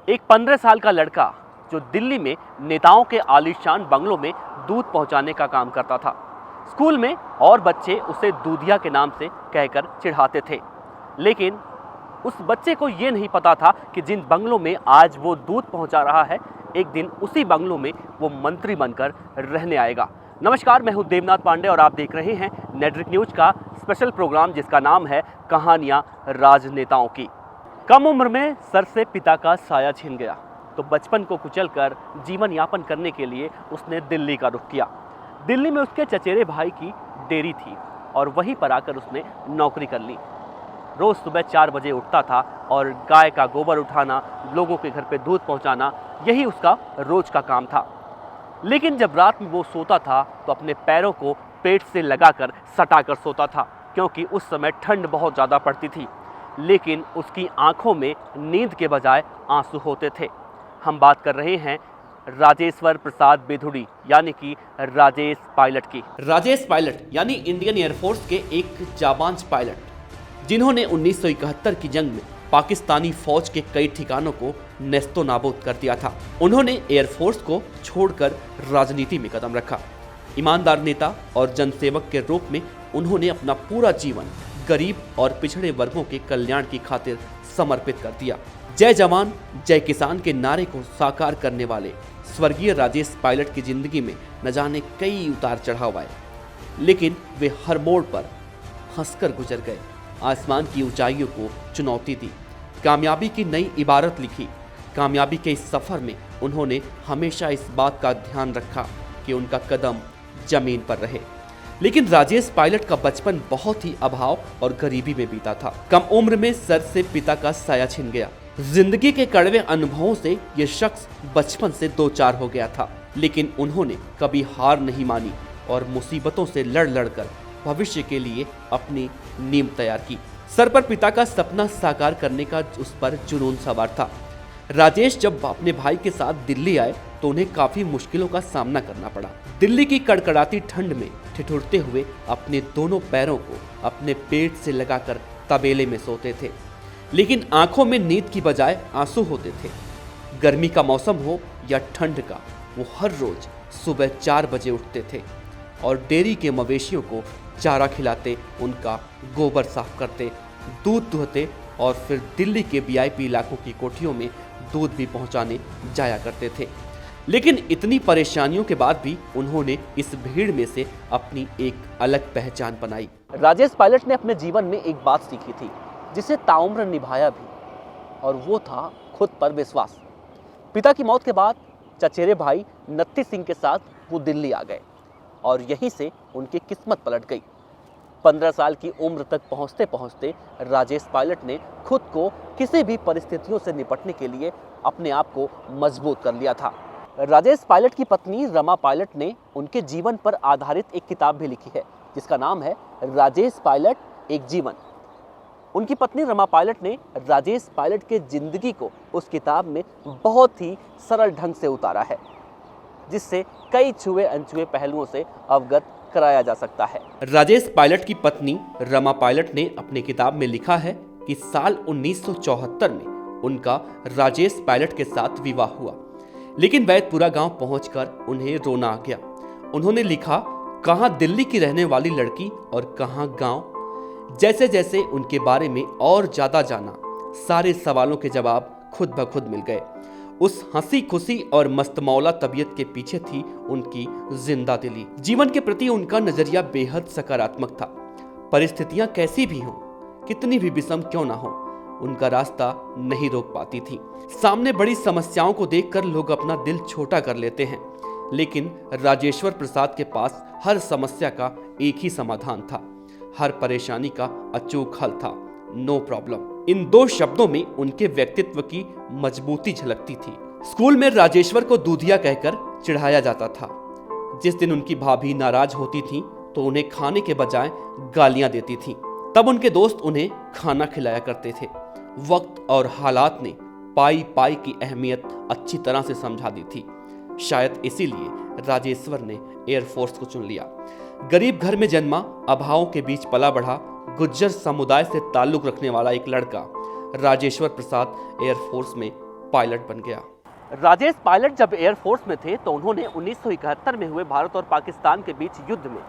एक 15 साल का लड़का जो दिल्ली में नेताओं के आलीशान बंगलों में दूध पहुंचाने का काम करता था। स्कूल में और बच्चे उसे दूधिया के नाम से कहकर चिढ़ाते थे, लेकिन उस बच्चे को ये नहीं पता था कि जिन बंगलों में आज वो दूध पहुंचा रहा है, एक दिन उसी बंगलों में वो मंत्री बनकर रहने आएगा। नमस्कार, मैं हूं देवनाथ पांडे और आप देख रहे हैं नेटरिक न्यूज का स्पेशल प्रोग्राम जिसका नाम है कहानियां राजनेताओं की। कम उम्र में सर से पिता का साया छीन गया तो बचपन को कुचलकर जीवन यापन करने के लिए उसने दिल्ली का रुख किया। दिल्ली में उसके चचेरे भाई की डेयरी थी और वहीं पर आकर उसने नौकरी कर ली। रोज़ सुबह 4 बजे उठता था और गाय का गोबर उठाना, लोगों के घर पे दूध पहुंचाना, यही उसका रोज का काम था। लेकिन जब रात में वो सोता था तो अपने पैरों को पेट से लगाकर सटा कर सोता था, क्योंकि उस समय ठंड बहुत ज़्यादा पड़ती थी। लेकिन उसकी आंखों में नींद के बजाय आंसू होते थे। हम बात कर रहे हैं राजेश्वर प्रसाद बेधुड़ी यानी कि राजेश पायलट की। राजेश पायलट यानी इंडियन एयरफोर्स के एक जाबांज पायलट, जिन्होंने 1971 की जंग में पाकिस्तानी फौज के कई ठिकानों को नेस्तो नाबूद कर दिया था। उन्होंने एयरफोर्स को छोड़कर राजनीति में कदम रखा। ईमानदार नेता और जनसेवक के रूप में उन्होंने अपना पूरा जीवन गरीब और पिछड़े वर्गों के कल्याण की खातिर समर्पित कर दिया। जय जवान जय किसान के नारे को साकार करने वाले स्वर्गीय राजेश पायलट की जिंदगी में न जाने कई उतार चढ़ाव आए, लेकिन वे हर मोड़ पर हंसकर गुजर गए। आसमान की ऊंचाइयों को चुनौती दी, कामयाबी की नई इबारत लिखी। कामयाबी के इस सफर में उन्होंने हमेशा इस बात का ध्यान रखा कि उनका कदम जमीन पर रहे। लेकिन राजेश पायलट का बचपन बहुत ही अभाव और गरीबी में बीता था। कम उम्र में सर से पिता का साया छिन गया। जिंदगी के कड़वे अनुभवों से ये शख्स बचपन से दो चार हो गया था, लेकिन उन्होंने कभी हार नहीं मानी और मुसीबतों से लड़ लड़कर भविष्य के लिए अपनी नींव तैयार की। सर पर पिता का सपना साकार करने का उस पर जुनून सवार था। राजेश जब अपने भाई के साथ दिल्ली आए तो उन्हें काफी मुश्किलों का सामना करना पड़ा। दिल्ली की कड़कड़ाती ठंड में ठिठुरते हुए अपने दोनों पैरों को अपने पेट से लगाकर तबेले में सोते थे, लेकिन आंखों में नींद की बजाय आंसू होते थे। गर्मी का मौसम हो या ठंड का, वो हर रोज सुबह 4 बजे उठते थे और डेयरी के मवेशियों को चारा खिलाते, उनका गोबर साफ करते, दूध दुहते और फिर दिल्ली के वीआईपी इलाकों की कोठियों में दूध भी पहुंचाने जाया करते थे। लेकिन इतनी परेशानियों के बाद भी उन्होंने इस भीड़ में से अपनी एक अलग पहचान बनाई। राजेश पायलट ने अपने जीवन में एक बात सीखी थी जिसे ताउम्र निभाया भी, और वो था खुद पर विश्वास। पिता की मौत के बाद चचेरे भाई नत्थी सिंह के साथ वो दिल्ली आ गए और यहीं से उनकी किस्मत पलट गई। 15 साल की उम्र तक पहुंचते पहुंचते राजेश पायलट ने खुद को किसी भी परिस्थितियों से निपटने के लिए अपने आप को मजबूत कर लिया था। राजेश पायलट की पत्नी रमा पायलट ने उनके जीवन पर आधारित एक किताब भी लिखी है जिसका नाम है राजेश पायलट एक जीवन। उनकी पत्नी रमा पायलट ने राजेश पायलट के जिंदगी को उस किताब में बहुत ही सरल ढंग से उतारा है, जिससे कई छुए अनछुए पहलुओं से अवगत कराया जा सकता है। राजेश पायलट की पत्नी रमा पायलट ने अपनी किताब में लिखा है कि साल 1974 में उनका राजेश पायलट के साथ विवाह हुआ, लेकिन वैदपुरा गांव पहुंचकर उन्हें रोना आ गया। उन्होंने लिखा, कहां दिल्ली की रहने वाली लड़की और कहां गांव। जैसे जैसे उनके बारे में और ज्यादा जाना, सारे सवालों के जवाब खुद ब खुद मिल गए। उस हंसी खुशी और मस्तमौला तबीयत के पीछे थी उनकी जिंदा दिली। जीवन के प्रति उनका नजरिया बेहद सकारात्मक था। परिस्थितियां कैसी भी हों, कितनी भी विषम क्यों ना हो, उनका रास्ता नहीं रोक पाती थी। सामने बड़ी समस्याओं को देखकर लोग अपना दिल छोटा कर लेते हैं, लेकिन राजेश्वर प्रसाद के पास हर समस्या का एक ही समाधान था, हर परेशानी का अचूक हल था, नो प्रॉब्लम। इन 2 शब्दों में उनके व्यक्तित्व की मजबूती झलकती थी। स्कूल में राजेश्वर को दूधिया कहकर चिढ़ाया जाता था। जिस दिन उनकी भाभी नाराज होती थी तो उन्हें खाने के बजाय गालियां देती थी। तब उनके दोस्त उन्हें खाना खिलाया करते थे। वक्त और हालात ने पाई पाई की अहमियत अच्छी तरह से समझा दी थी। शायद इसीलिए राजेश्वर ने एयरफोर्स को चुन लिया। गरीब घर में जन्मा, अभावों के बीच पला बढ़ा, गुज्जर समुदाय से ताल्लुक रखने वाला एक लड़का राजेश्वर प्रसाद एयरफोर्स में पायलट बन गया। राजेश पायलट जब एयरफोर्स में थे तो उन्होंने 1971 में हुए भारत और पाकिस्तान के बीच युद्ध में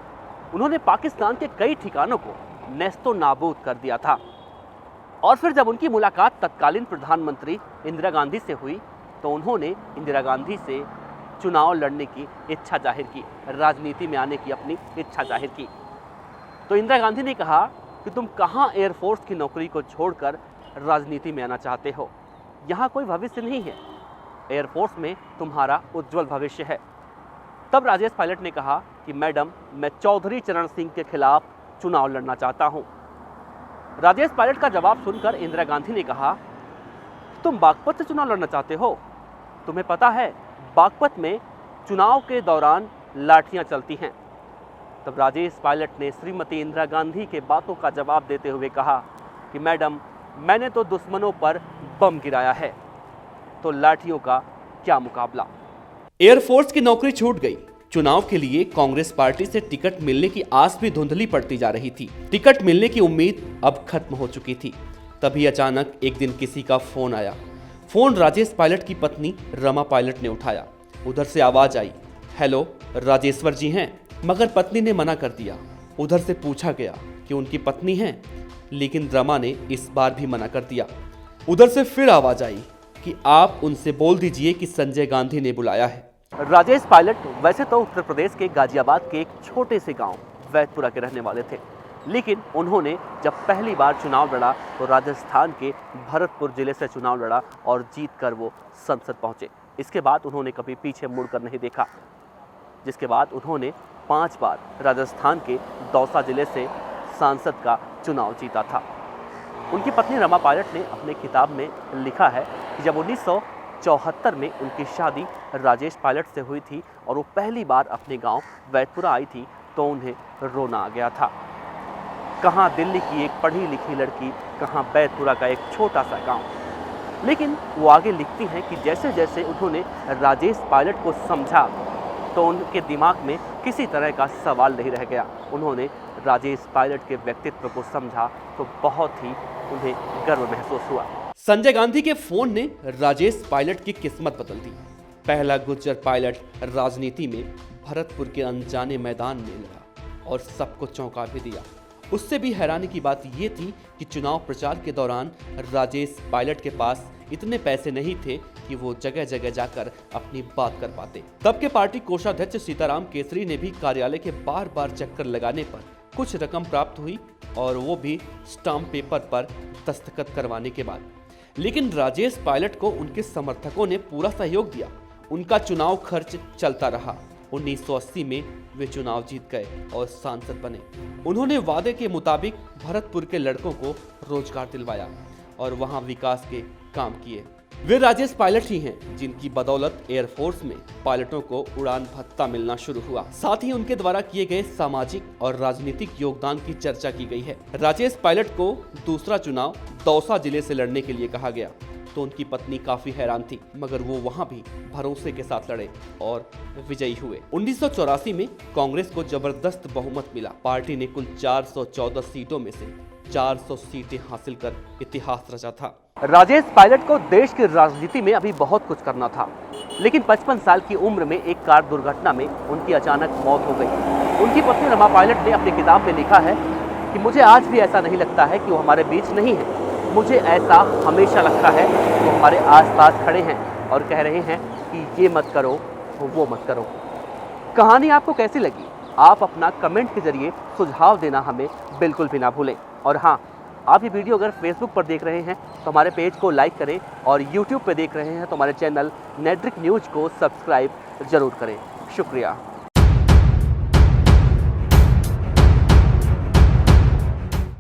उन्होंने पाकिस्तान के कई ठिकानों को नेस्तो नाबूद कर दिया था। और फिर जब उनकी मुलाकात तत्कालीन प्रधानमंत्री इंदिरा गांधी से हुई तो उन्होंने इंदिरा गांधी से चुनाव लड़ने की इच्छा जाहिर की, राजनीति में आने की अपनी इच्छा जाहिर की। तो इंदिरा गांधी ने कहा कि तुम कहाँ एयरफोर्स की नौकरी को छोड़कर राजनीति में आना चाहते हो, यहाँ कोई भविष्य नहीं है, एयरफोर्स में तुम्हारा उज्जवल भविष्य है। तब राजेश पायलट ने कहा कि मैडम, मैं चौधरी चरण सिंह के खिलाफ चुनाव लड़ना चाहता हूँ। राजेश पायलट का जवाब सुनकर इंदिरा गांधी ने कहा, तुम बागपत से चुनाव लड़ना चाहते हो? तुम्हें पता है बागपत में चुनाव के दौरान लाठियां चलती हैं। तब राजेश पायलट ने श्रीमती इंदिरा गांधी के बातों का जवाब देते हुए कहा कि मैडम, मैंने तो दुश्मनों पर बम गिराया है, तो लाठियों का क्या मुकाबला। एयरफोर्स की नौकरी छूट गई। चुनाव के लिए कांग्रेस पार्टी से टिकट मिलने की आस भी धुंधली पड़ती जा रही थी। टिकट मिलने की उम्मीद अब खत्म हो चुकी थी। तभी अचानक एक दिन किसी का फोन आया। फोन राजेश पायलट की पत्नी रमा पायलट ने उठाया। उधर से आवाज आई, हेलो, राजेश्वर जी हैं? मगर पत्नी ने मना कर दिया। उधर से पूछा गया कि उनकी पत्नी हैं, लेकिन रमा ने इस बार भी मना कर दिया। उधर से फिर आवाज आई कि आप उनसे बोल दीजिए कि संजय गांधी ने बुलाया है। राजेश पायलट वैसे तो उत्तर प्रदेश के गाजियाबाद के एक छोटे से गांव वैदपुरा के रहने वाले थे, लेकिन उन्होंने जब पहली बार चुनाव लड़ा तो राजस्थान के भरतपुर जिले से चुनाव लड़ा और जीतकर वो संसद पहुंचे। इसके बाद उन्होंने कभी पीछे मुड़कर नहीं देखा, जिसके बाद उन्होंने 5 बार राजस्थान के दौसा जिले से सांसद का चुनाव जीता था। उनकी पत्नी रमा पायलट ने अपने किताब में लिखा है कि जब 1974 में उनकी शादी राजेश पायलट से हुई थी और वो पहली बार अपने गांव वैदपुरा आई थी तो उन्हें रोना आ गया था। कहाँ दिल्ली की एक पढ़ी लिखी लड़की, कहाँ वैदपुरा का एक छोटा सा गांव। लेकिन वो आगे लिखती हैं कि जैसे जैसे उन्होंने राजेश पायलट को समझा तो उनके दिमाग में किसी तरह का सवाल नहीं रह गया। उन्होंने राजेश पायलट के व्यक्तित्व को समझा तो बहुत ही उन्हें गर्व महसूस हुआ। संजय गांधी के फोन ने राजेश पायलट की किस्मत बदल दी। पहला गुज्जर पायलट राजनीति में भरतपुर के अनजाने मैदान में लड़ा और सबको चौंका भी दिया। उससे भी हैरानी की बात यह थी कि चुनाव प्रचार के दौरान राजेश पायलट के पास इतने पैसे नहीं थे कि वो जगह जगह जाकर अपनी बात कर पाते। तब के पार्टी कोषाध्यक्ष सीताराम केसरी ने भी कार्यालय के बार बार चक्कर लगाने पर कुछ रकम प्राप्त हुई, और वो भी स्टाम्प पेपर पर दस्तखत करवाने के बाद। लेकिन राजेश पायलट को उनके समर्थकों ने पूरा सहयोग दिया। उनका चुनाव खर्च चलता रहा। 1980 में वे चुनाव जीत गए और सांसद बने। उन्होंने वादे के मुताबिक भरतपुर के लड़कों को रोजगार दिलवाया और वहां विकास के काम किए। वे राजेश पायलट ही हैं जिनकी बदौलत एयरफोर्स में पायलटों को उड़ान भत्ता मिलना शुरू हुआ। साथ ही उनके द्वारा किए गए सामाजिक और राजनीतिक योगदान की चर्चा की गई है। राजेश पायलट को दूसरा चुनाव दौसा जिले से लड़ने के लिए कहा गया तो उनकी पत्नी काफी हैरान थी, मगर वो वहां भी भरोसे के साथ लड़े और विजयी हुए। 1984 में कांग्रेस को जबरदस्त बहुमत मिला। पार्टी ने कुल 414 सीटों में से 400 सीटें हासिल कर इतिहास रचा था। राजेश पायलट को देश की राजनीति में अभी बहुत कुछ करना था, लेकिन 55 साल की उम्र में एक कार दुर्घटना में उनकी अचानक मौत हो गई। उनकी पत्नी रमा पायलट ने अपनी किताब में लिखा है कि मुझे आज भी ऐसा नहीं लगता है कि वो हमारे बीच नहीं है। मुझे ऐसा हमेशा लगता है कि वो हमारे आसपास खड़े हैं और कह रहे हैं कि ये मत करो, वो मत करो। कहानी आपको कैसी लगी? आप अपना कमेंट के जरिए सुझाव देना हमें बिल्कुल भी ना भूलें। और हाँ, आप ये वीडियो अगर फेसबुक पर देख रहे हैं तो हमारे पेज को लाइक करें, और यूट्यूब पर देख रहे हैं तो हमारे चैनल नेट्रिक न्यूज़ को सब्सक्राइब जरूर करें। शुक्रिया।